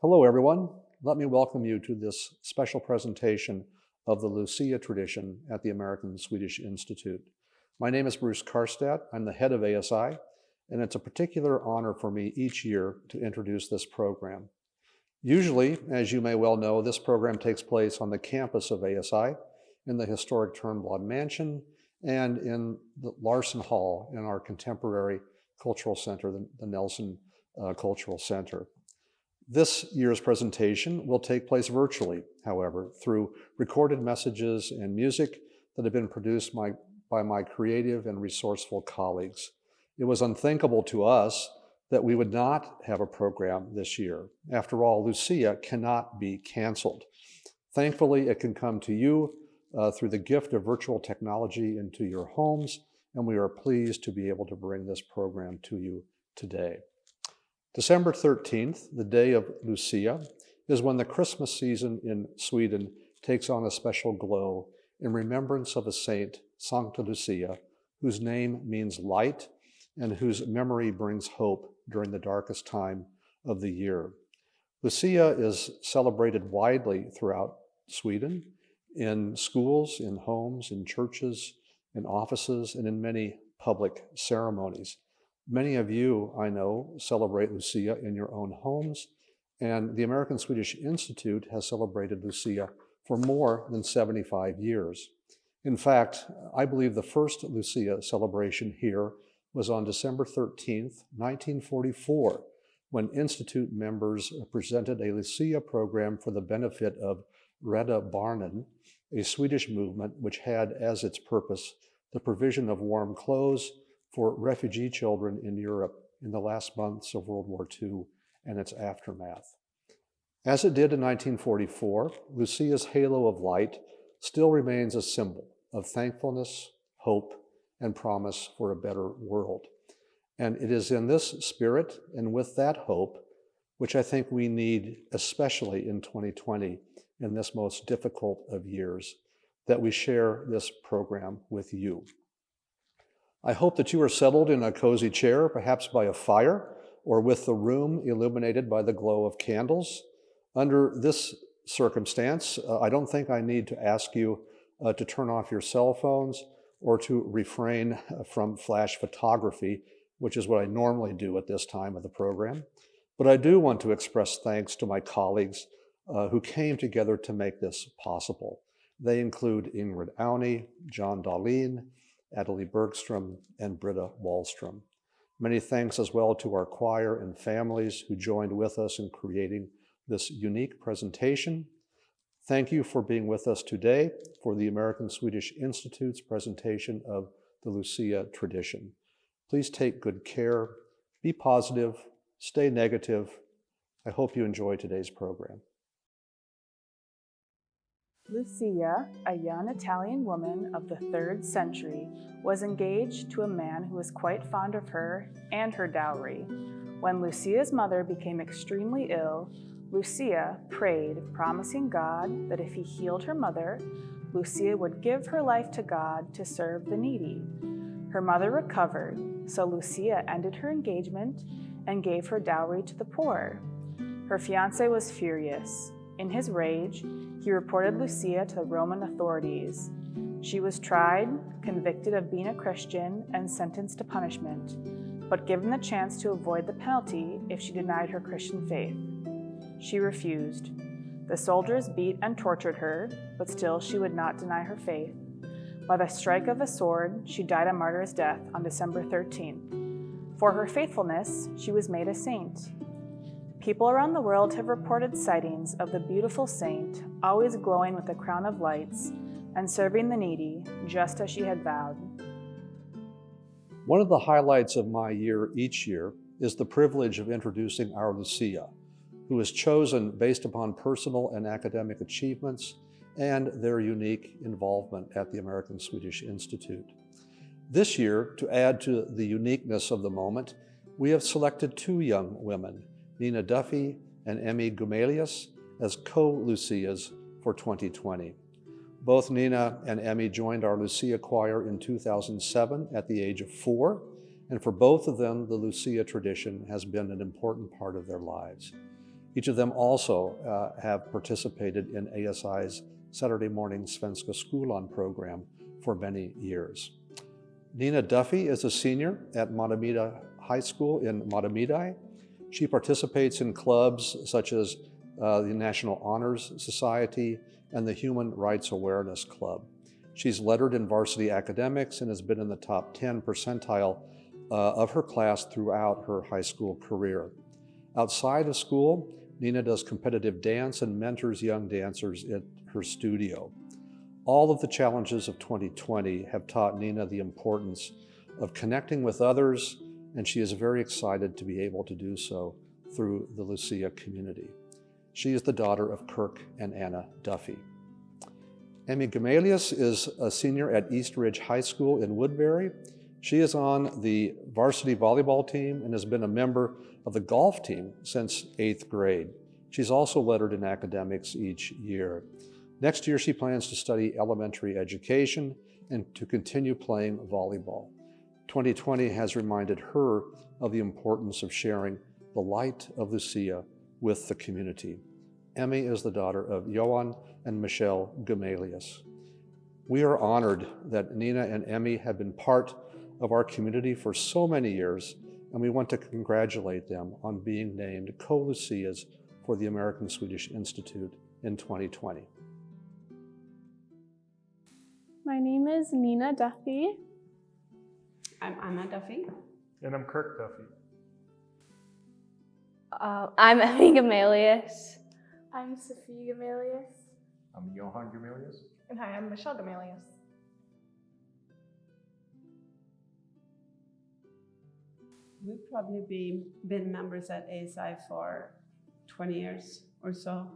Hello, everyone. Let me welcome you to this special presentation of the Lucia tradition at the American Swedish Institute. My name is Bruce Karstadt. I'm the head of ASI, and it's a particular honor for me each year to introduce this program. Usually, as you may well know, this program takes place on the campus of ASI in the historic Turnblad Mansion and in the Larson Hall in our contemporary cultural center, the Nelson Cultural Center. This year's presentation will take place virtually, however, through recorded messages and music that have been produced by my creative and resourceful colleagues. It was unthinkable to us that we would not have a program this year. After all, Lucia cannot be canceled. Thankfully, it can come to you through the gift of virtual technology into your homes, and we are pleased to be able to bring this program to you today. December 13th, the day of Lucia, is when the Christmas season in Sweden takes on a special glow in remembrance of a saint, Sancta Lucia, whose name means light and whose memory brings hope during the darkest time of the year. Lucia is celebrated widely throughout Sweden, in schools, in homes, in churches, in offices, and in many public ceremonies. Many of you, I know, celebrate Lucia in your own homes, and the American Swedish Institute has celebrated Lucia for more than 75 years. In fact, I believe the first Lucia celebration here was on December 13th, 1944, when Institute members presented a Lucia program for the benefit of Rädda Barnen, a Swedish movement which had as its purpose the provision of warm clothes for refugee children in Europe in the last months of World War II and its aftermath. As it did in 1944, Lucia's halo of light still remains a symbol of thankfulness, hope, and promise for a better world. And it is in this spirit and with that hope, which I think we need, especially in 2020, in this most difficult of years, that we share this program with you. I hope that you are settled in a cozy chair, perhaps by a fire, or with the room illuminated by the glow of candles. Under this circumstance, I don't think I need to ask you to turn off your cell phones or to refrain from flash photography, which is what I normally do at this time of the program. But I do want to express thanks to my colleagues who came together to make this possible. They include Ingrid Aune, John Dahlin, Adelie Bergstrom, and Britta Wallström. Many thanks as well to our choir and families who joined with us in creating this unique presentation. Thank you for being with us today for the American Swedish Institute's presentation of the Lucia tradition. Please take good care, be positive, stay negative. I hope you enjoy today's program. Lucia, a young Italian woman of the 3rd century, was engaged to a man who was quite fond of her and her dowry. When Lucia's mother became extremely ill, Lucia prayed, promising God that if he healed her mother, Lucia would give her life to God to serve the needy. Her mother recovered, so Lucia ended her engagement and gave her dowry to the poor. Her fiancé was furious. In his rage, he reported Lucia to the Roman authorities. She was tried, convicted of being a Christian, and sentenced to punishment, but given the chance to avoid the penalty if she denied her Christian faith. She refused. The soldiers beat and tortured her, but still she would not deny her faith. By the strike of a sword, she died a martyr's death on December 13th. For her faithfulness, she was made a saint. People around the world have reported sightings of the beautiful saint, always glowing with a crown of lights and serving the needy, just as she had vowed. One of the highlights of my year each year is the privilege of introducing our Lucia, who is chosen based upon personal and academic achievements and their unique involvement at the American Swedish Institute. This year, to add to the uniqueness of the moment, we have selected 2 young women, Nina Duffy and Emmy Gumelius, as co-Lucias for 2020. Both Nina and Emmy joined our Lucia choir in 2007 at the age of 4, and for both of them, the Lucia tradition has been an important part of their lives. Each of them also have participated in ASI's Saturday morning Svenska Skolan program for many years. Nina Duffy is a senior at Matamida High School in Matamidi. She participates in clubs such as the National Honors Society and the Human Rights Awareness Club. She's lettered in varsity academics and has been in the top 10 percentile of her class throughout her high school career. Outside of school, Nina does competitive dance and mentors young dancers at her studio. All of the challenges of 2020 have taught Nina the importance of connecting with others, and she is very excited to be able to do so through the Lucia community. She is the daughter of Kirk and Anna Duffy. Emmy Gamalius is a senior at East Ridge High School in Woodbury. She is on the varsity volleyball team and has been a member of the golf team since 8th grade. She's also lettered in academics each year. Next year, she plans to study elementary education and to continue playing volleyball. 2020 has reminded her of the importance of sharing the light of Lucia with the community. Emmy is the daughter of Johan and Michelle Gamalius. We are honored that Nina and Emmy have been part of our community for so many years, and we want to congratulate them on being named co-Lucias for the American Swedish Institute in 2020. My name is Nina Duffy. I'm Anna Duffy. And I'm Kirk Duffy. I'm Emmy Gamalius. I'm Sophie Gamalius. I'm Johan Gamalius. And hi, I'm Michelle Gamalius. We've probably been members at ASI for 20 years or so.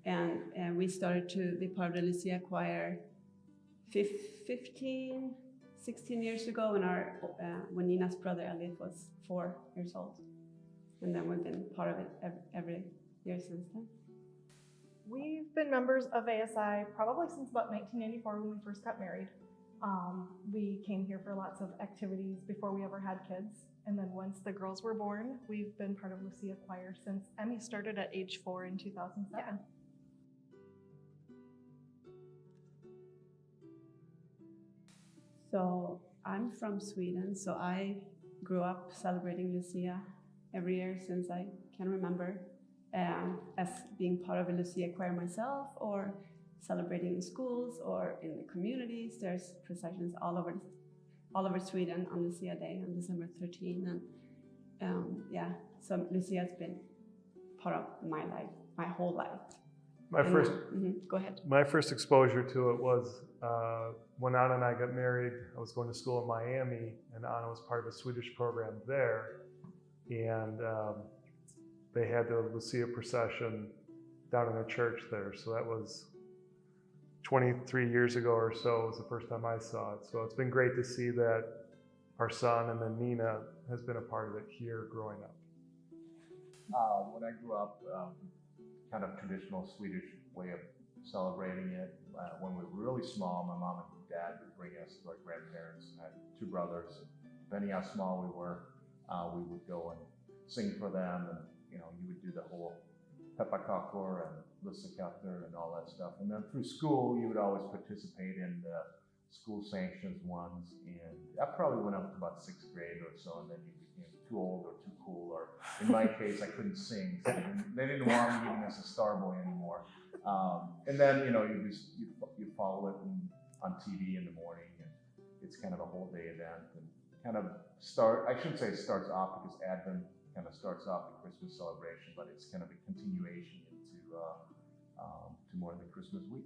And we started to be part of the Lucia choir 15, 16 years ago when Nina's brother Elliot was 4 years old. And then we've been part of it every year since then. We've been members of ASI probably since about 1994 when we first got married. We came here for lots of activities before we ever had kids. And then once the girls were born, we've been part of Lucia Choir since Emmy started at age 4 in 2007. Yeah. So I'm from Sweden, so I grew up celebrating Lucia every year since I can remember, as being part of a Lucia choir myself, or celebrating in schools or in the communities. There's processions all over Sweden on Lucia Day on December 13, and so Lucia has been part of my life, my whole life. Go ahead. My first exposure to it was when Anna and I got married. I was going to school in Miami, and Anna was part of a Swedish program there, and they had the Lucia procession down in the church there. So that was 23 years ago or so was the first time I saw it. So it's been great to see that our son and then Nina has been a part of it here growing up. When I grew up, kind of traditional Swedish way of celebrating it. When we were really small, my mom and dad would bring us to our grandparents. I had 2 brothers. Depending how small we were, we would go and sing for them, and you would do the whole pepparkakor and lussekatter and all that stuff. And then through school, you would always participate in the school sanctions ones, and that probably went up to about 6th grade or so, and then you became too old or too cool, or in my case, I couldn't sing, so they didn't want me even as a star boy anymore. And then you follow it on TV in the morning, and it's kind of a whole day event, and kind of I shouldn't say it starts off because Advent kind of starts off the Christmas celebration, but it's kind of a continuation into to more than Christmas week.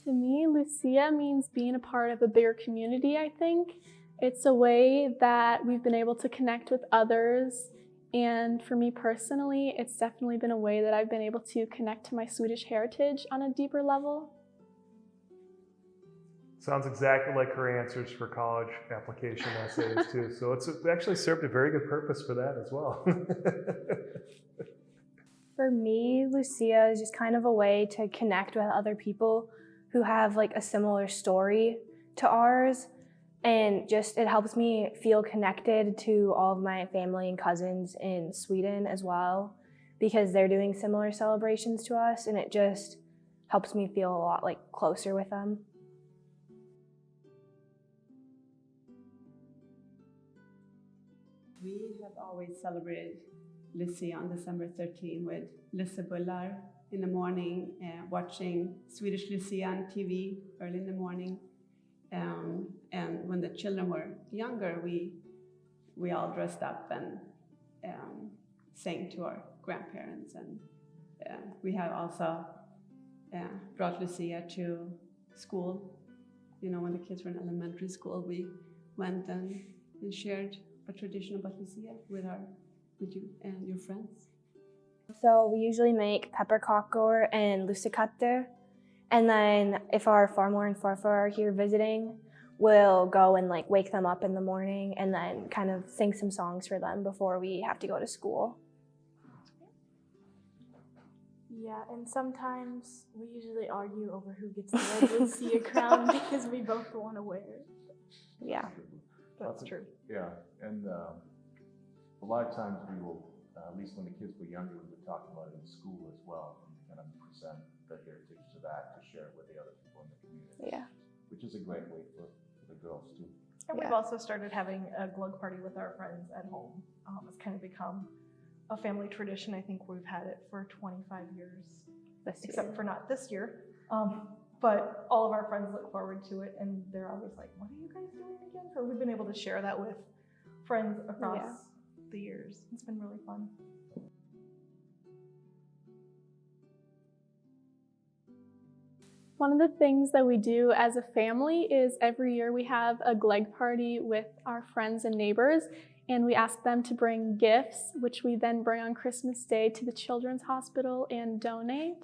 To me, Lucia means being a part of a bigger community, I think. It's a way that we've been able to connect with others. And for me personally, it's definitely been a way that I've been able to connect to my Swedish heritage on a deeper level. Sounds exactly like her answers for college application essays too. So it's actually served a very good purpose for that as well. For me, Lucia is just kind of a way to connect with other people who have like a similar story to ours. And just it helps me feel connected to all of my family and cousins in Sweden as well, because they're doing similar celebrations to us, and it just helps me feel a lot like closer with them. We have always celebrated Lucia on December 13 with lussebullar in the morning, watching Swedish Lucia on TV early in the morning. And when the children were younger, we all dressed up and sang to our grandparents. And we have also brought Lucia to school. You know, when the kids were in elementary school, we went and shared a tradition about Lucia with you and your friends. So we usually make pepparkakor and lussekatter. And then if our farmor and farfar are here visiting, we'll go and like wake them up in the morning and then kind of sing some songs for them before we have to go to school. Yeah, and sometimes we usually argue over who gets the red Lucia crown because we both want to wear it. Yeah. That's true. Yeah, and a lot of times we will, at least when the kids were younger, we would talk about it in school as well, and kind of present the heritage to that, to share it with the other people in the community. Yeah. Which is a great way for the girls too. And we've also started having a glug party with our friends at home. It's kind of become a family tradition. I think we've had it for 25 years, except for not this year. But all of our friends look forward to it, and they're always like, what are you guys doing again? So we've been able to share that with friends across the years. It's been really fun. One of the things that we do as a family is every year we have a Gleg party with our friends and neighbors, and we ask them to bring gifts, which we then bring on Christmas Day to the Children's Hospital and donate.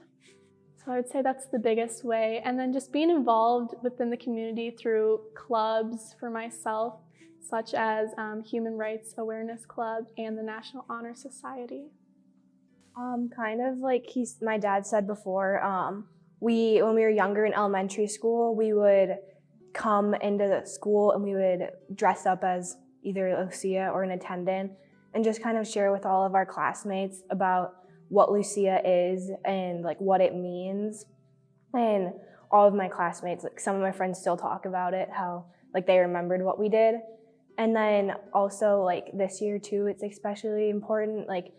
So I would say that's the biggest way. And then just being involved within the community through clubs for myself, such as Human Rights Awareness Club and the National Honor Society. Kind of like my dad said before, when we were younger in elementary school, we would come into the school and we would dress up as either Lucia or an attendant and just kind of share with all of our classmates about what Lucia is and like what it means. And all of my classmates, like some of my friends still talk about it, how like they remembered what we did. And then also like this year too, it's especially important, like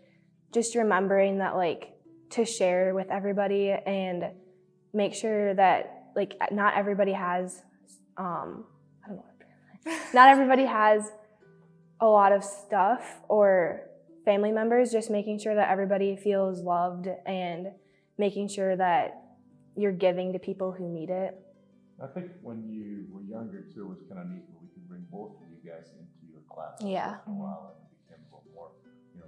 just remembering that like to share with everybody and make sure that like not everybody has, not everybody has a lot of stuff or family members, just making sure that everybody feels loved and making sure that you're giving to people who need it. I think when you were younger too, it was kind of neat when we could bring both of you guys into your class Yeah. for a while, and it became a little more, you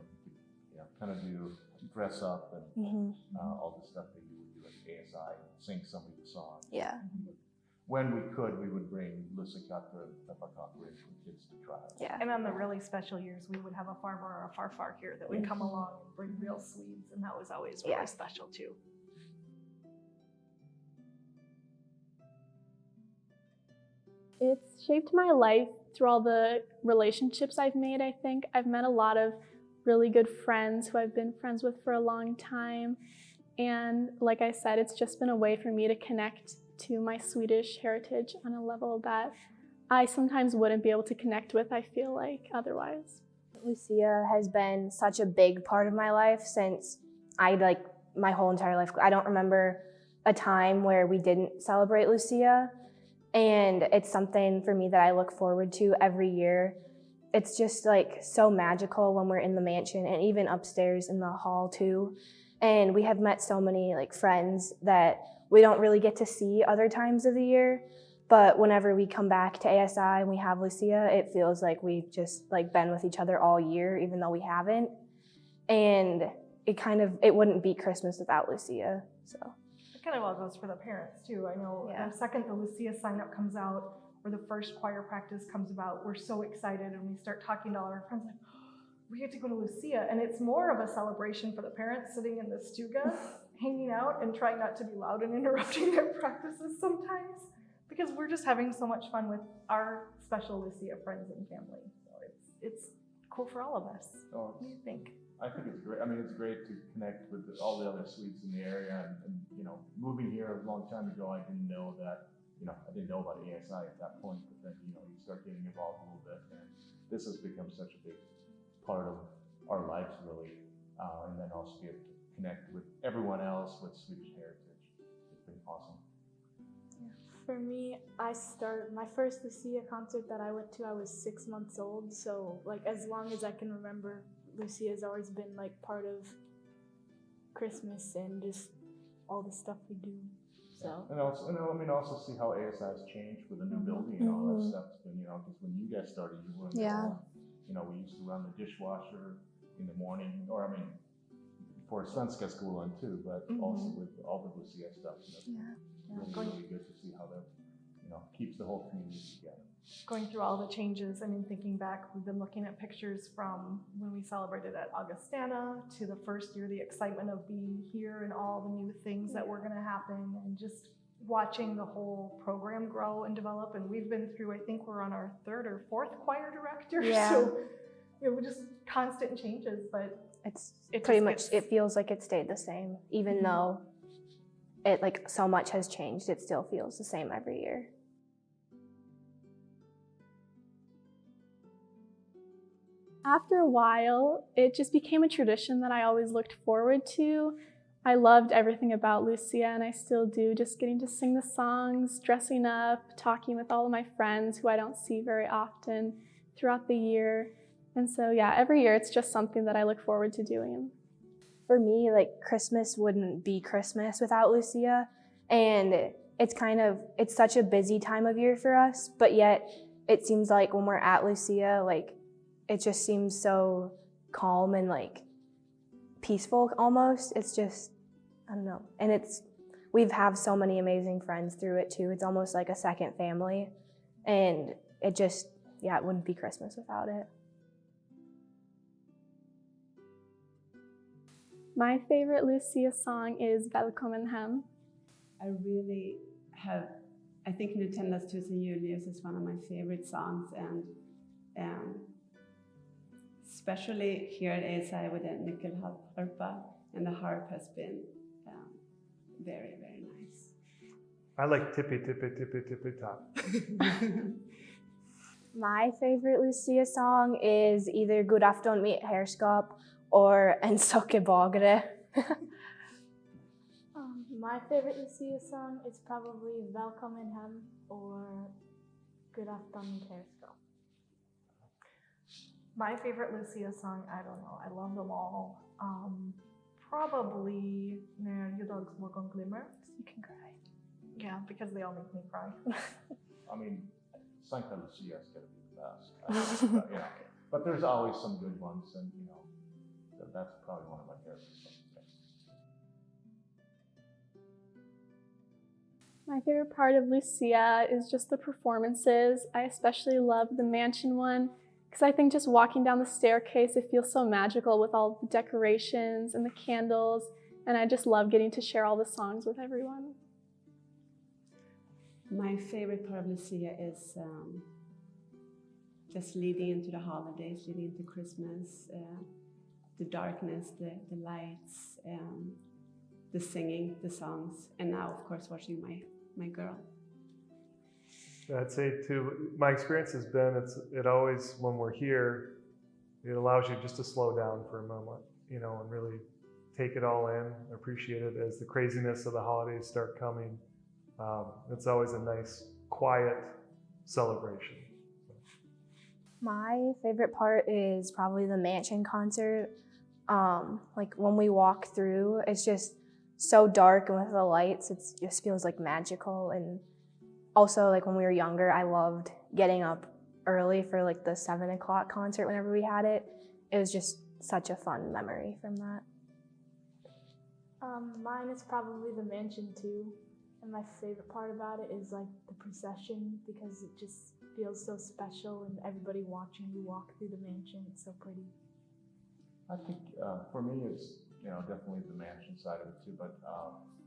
could kind of do dress up and all the stuff that you would do at ASI, sing some of the songs. Yeah. When we could, we would bring lussekatter and pepparkakor in for kids to try. Yeah. And on the really special years, we would have a farmer or a farfar here that would come along and bring real Swedes, and that was always really special too. It's shaped my life through all the relationships I've made, I think. I've met a lot of really good friends who I've been friends with for a long time. And like I said, it's just been a way for me to connect to my Swedish heritage on a level that I sometimes wouldn't be able to connect with, I feel like, otherwise. Lucia has been such a big part of my life since my whole entire life. I don't remember a time where we didn't celebrate Lucia, and it's something for me that I look forward to every year. It's just like so magical when we're in the mansion and even upstairs in the hall too. And we have met so many like friends that we don't really get to see other times of the year. But whenever we come back to ASI and we have Lucia, it feels like we've just like been with each other all year, even though we haven't. And it wouldn't be Christmas without Lucia. So It kind of all goes for the parents too. I know the second the Lucia sign up comes out or the first choir practice comes about, we're so excited and we start talking to all our friends like, we get to go to Lucia. And it's more of a celebration for the parents sitting in the stuga, hanging out and trying not to be loud and interrupting their practices sometimes. because we're just having so much fun with our special Lucia friends and family. So it's cool for all of us. Oh, What do you think? I think it's great. I mean, it's great to connect with all the other Swedes in the area. And you know, moving here a long time ago, I didn't know that. You know, I didn't know about ASI at that point. But then, you know, you start getting involved a little bit, and this has become such a big part of our lives, really. And then also be able to connect with everyone else with Swedish heritage. It's been awesome. For me, my first Lucia concert that I went to, I was 6 months old. So like as long as I can remember, Lucia has always been like part of Christmas and just all the stuff we do. So. And also, I mean, also see how ASI has changed with the new building and all that stuff. And you know, because when you guys started, you were you know, we used to run the dishwasher in the morning, or I mean, for Svenska Skolan too, but also with all the Lucia stuff. You know, really good to see how that, you know, keeps the whole community together. Going through all the changes, I mean, thinking back, we've been looking at pictures from when we celebrated at Augustana to the first year, the excitement of being here and all the new things that were going to happen, and just watching the whole program grow and develop. And we've been through, I think we're on our 3rd or 4th choir director. Yeah. So it was just constant changes, but it pretty much, it feels like it stayed the same, even though it like so much has changed, it still feels the same every year. After a while, it just became a tradition that I always looked forward to. I loved everything about Lucia, and I still do, just getting to sing the songs, dressing up, talking with all of my friends who I don't see very often throughout the year. And so yeah, every year it's just something that I look forward to doing. For me, like Christmas wouldn't be Christmas without Lucia, and it's such a busy time of year for us, but yet it seems like when we're at Lucia, like it just seems so calm and like peaceful almost. It's just, I don't know. And we've had so many amazing friends through it too. It's almost like a second family, and it just, yeah, it wouldn't be Christmas without it. My favorite Lucia song is Välkommen hem. I really have, I think Nutellas Tusen Julius is one of my favorite songs, and especially here at ASI with the nyckelharpa, and the harp has been very, very nice. I like Tippy Tippy Tippy Tippy Top. My favorite Lucia song is either God afton mitt herrskap or En sockerbagare. My favorite Lucia song is probably Välkommen hem or God afton mitt herrskap. My favorite Lucia song, I don't know, I love them all. Probably När juldagsmorgon glimmer. You can cry. Yeah, because they all make me cry. I mean, Santa Lucia is going to be the best. But, you know, but there's always some good ones, and you know, that's probably one of my favorite songs. My favorite part of Lucia is just the performances. I especially love the mansion one, because I think just walking down the staircase, it feels so magical with all the decorations and the candles, and I just love getting to share all the songs with everyone. My favorite part of Lucia is just leading into the holidays, leading into Christmas, the darkness, the lights, the singing, the songs, and now, of course, watching my girl. I'd say too, my experience has been, it always, when we're here, it allows you just to slow down for a moment, you know, and really take it all in, appreciate it as the craziness of the holidays start coming. It's always a nice, quiet celebration. My favorite part is probably the mansion concert. Like when we walk through, it's just so dark, and with the lights, it just feels like magical. And also, like when we were younger, I loved getting up early for like the 7 o'clock concert whenever we had it. It was just such a fun memory from that. Mine is probably the mansion too. And my favorite part about it is like the procession, because it just feels so special and everybody watching you walk through the mansion. It's so pretty. I think for me, it's, you know, definitely the mansion side of it too, but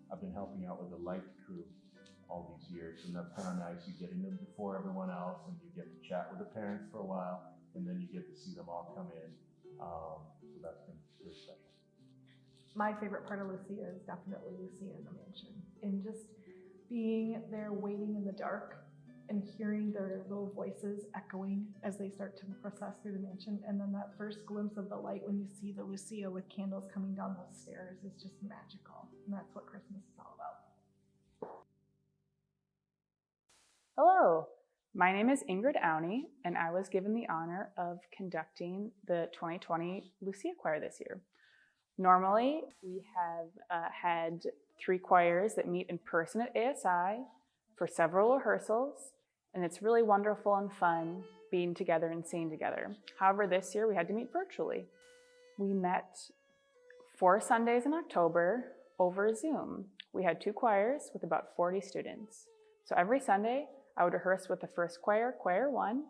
I've been helping out with the light crew all these years, and that's kind of nice. You get in them before everyone else, and you get to chat with the parents for a while, and then you get to see them all come in. So that's been really special. My favorite part of Lucia is definitely Lucia in the mansion, and just being there waiting in the dark and hearing their little voices echoing as they start to process through the mansion. And then that first glimpse of the light when you see the Lucia with candles coming down those stairs is just magical. And that's what Christmas is all about. Hello, my name is Ingrid Auney, and I was given the honor of conducting the 2020 Lucia Choir this year. Normally, we have had 3 choirs that meet in person at ASI for several rehearsals, and it's really wonderful and fun being together and singing together. However, this year we had to meet virtually. We met 4 Sundays in October over Zoom. We had 2 choirs with about 40 students. So every Sunday, I would rehearse with the first choir, Choir 1,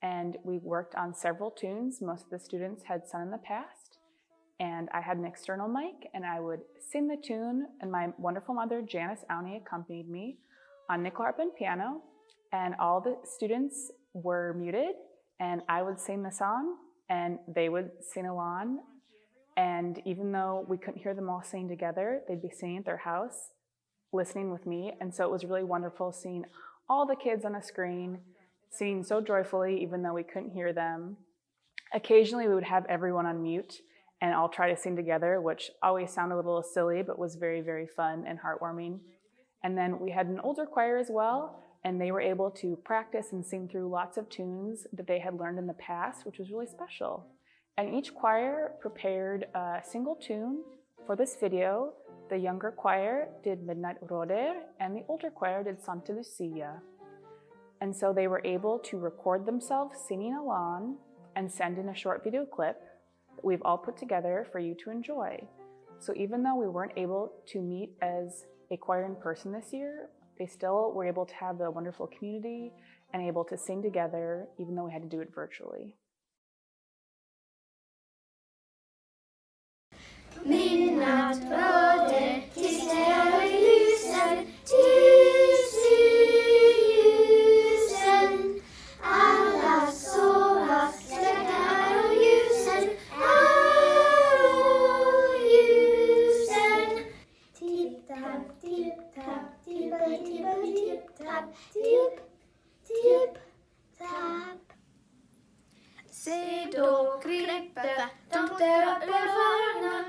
and we worked on several tunes. Most of the students had sung in the past, and I had an external mic, and I would sing the tune, and my wonderful mother, Janice Auney, accompanied me on nickel harp and piano, and all the students were muted, and I would sing the song, and they would sing along, and even though we couldn't hear them all sing together, they'd be singing at their house, listening with me, and so it was really wonderful seeing all the kids on a screen singing so joyfully, even though we couldn't hear them. Occasionally, we would have everyone on mute and all try to sing together, which always sounded a little silly, but was very, very fun and heartwarming. And then we had an older choir as well, and they were able to practice and sing through lots of tunes that they had learned in the past, which was really special. And each choir prepared a single tune for this video. The younger choir did Midnight Roder, and the older choir did Santa Lucia. And so they were able to record themselves singing along and send in a short video clip that we've all put together for you to enjoy. So even though we weren't able to meet as a choir in person this year, they still were able to have the wonderful community and able to sing together, even though we had to do it virtually. Midnatt råder, tystare ljusen, tyst ljusen. Alla sova, släckar och ljusen, Tipp-tapp, tipp-tapp, tipp-tipp-tipp-tapp, tipp-tipp-tapp. Se då kryper tomter upp ur vagnen,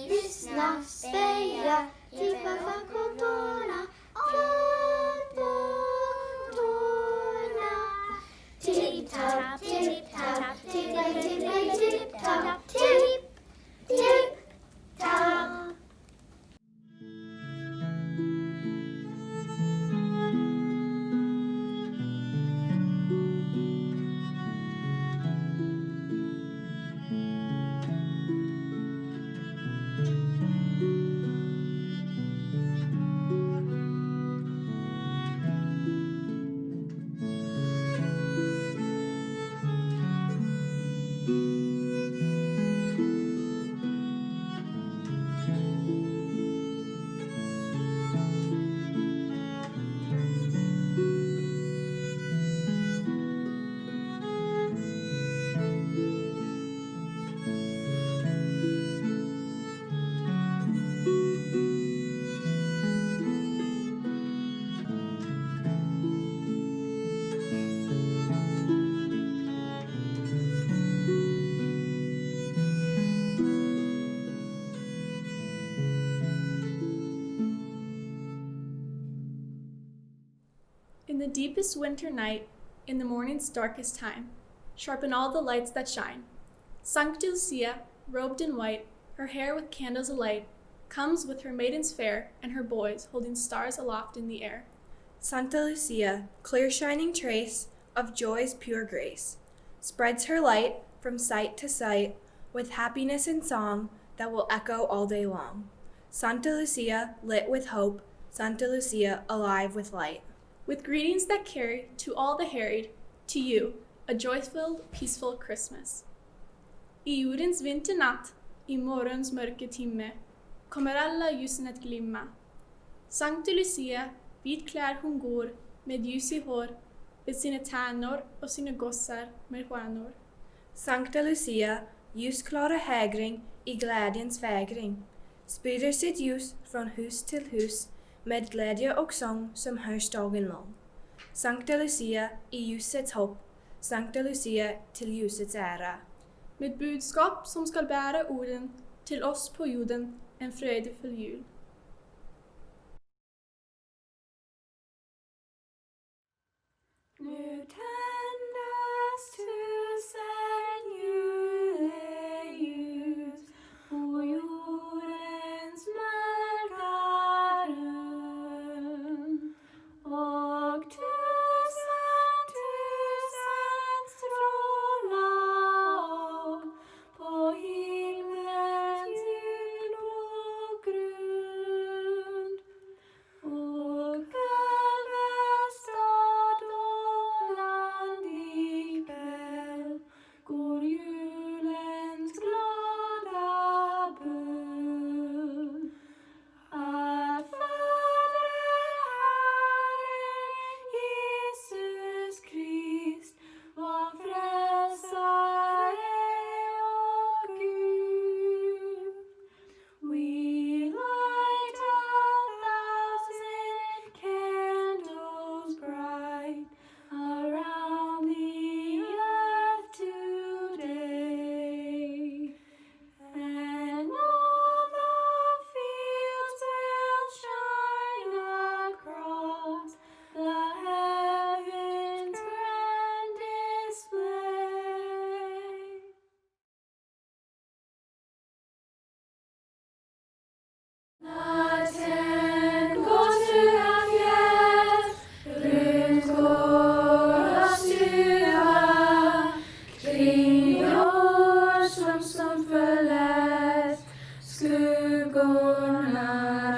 lyssna, speja, tippa fram på tårna, Tipp-tapp, tipp-tapp, tipp-tipp-tipp-tapp, tipp-tipp-tapp. In the deepest winter night, in the morning's darkest time, sharpen all the lights that shine. Sancta Lucia, robed in white, her hair with candles alight, comes with her maidens fair and her boys holding stars aloft in the air. Sancta Lucia, clear shining trace of joy's pure grace, spreads her light from sight to sight with happiness and song that will echo all day long. Sancta Lucia, lit with hope, Sancta Lucia, alive with light. With greetings that carry to all the harried, to you, a joy-filled, peaceful Christmas. I jordens vinternatt, I morgons mörke timme, kommer alla ljusen att glimma. Sankta Lucia, vit klädd hon går, med ljus i hår, vid sina tärnor och sina gossar med stjärnor. Sankta Lucia, ljusklara hägring i glädjens vägring, sprider sitt ljus från hus till hus, med glädje och sång som hörs dagen lång. Sankta Lucia i ljusets hopp, Sankta Lucia till ljusets ära. Med budskap som ska bära orden till oss på jorden, en fredfull jul. Nu tändas tusen juleljus på jordens mörka rum, och tusen strålar på himlens ljusblå grund. Och över stad och land ikväll går julens glada bud. Att Fadern, Herren Jesus Krist var frälsare och Gud. We light a thousand candles bright around the earth today, and all the fields will shine across the heavens' grand display. Natten går sura fjäll, runt går och stuva, kring år som förläst, skuggorna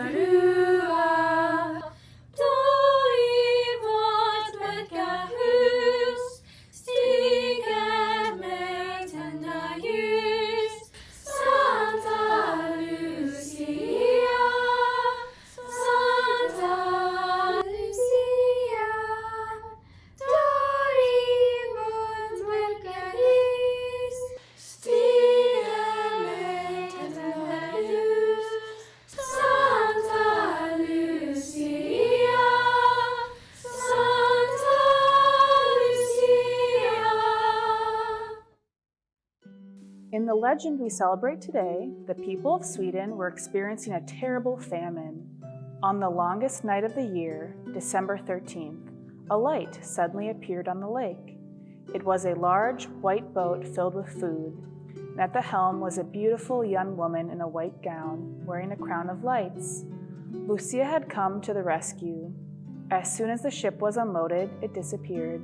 ruva. Då i vårt mörka hus stiger med tända ljus Santa Lucia, Santa Lucia. Då i vårt mörka hus stiger med tända ljus Santa Lucia, Santa Lucia. In the legend we celebrate today, the people of Sweden were experiencing a terrible famine. On the longest night of the year, December 13th, a light suddenly appeared on the lake. It was a large white boat filled with food, and at the helm was a beautiful young woman in a white gown, wearing a crown of lights. Lucia had come to the rescue. As soon as the ship was unloaded, it disappeared.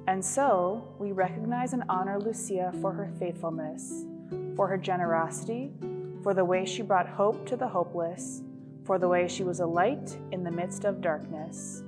And so, we recognize and honor Lucia for her faithfulness, for her generosity, for the way she brought hope to the hopeless, for the way she was a light in the midst of darkness.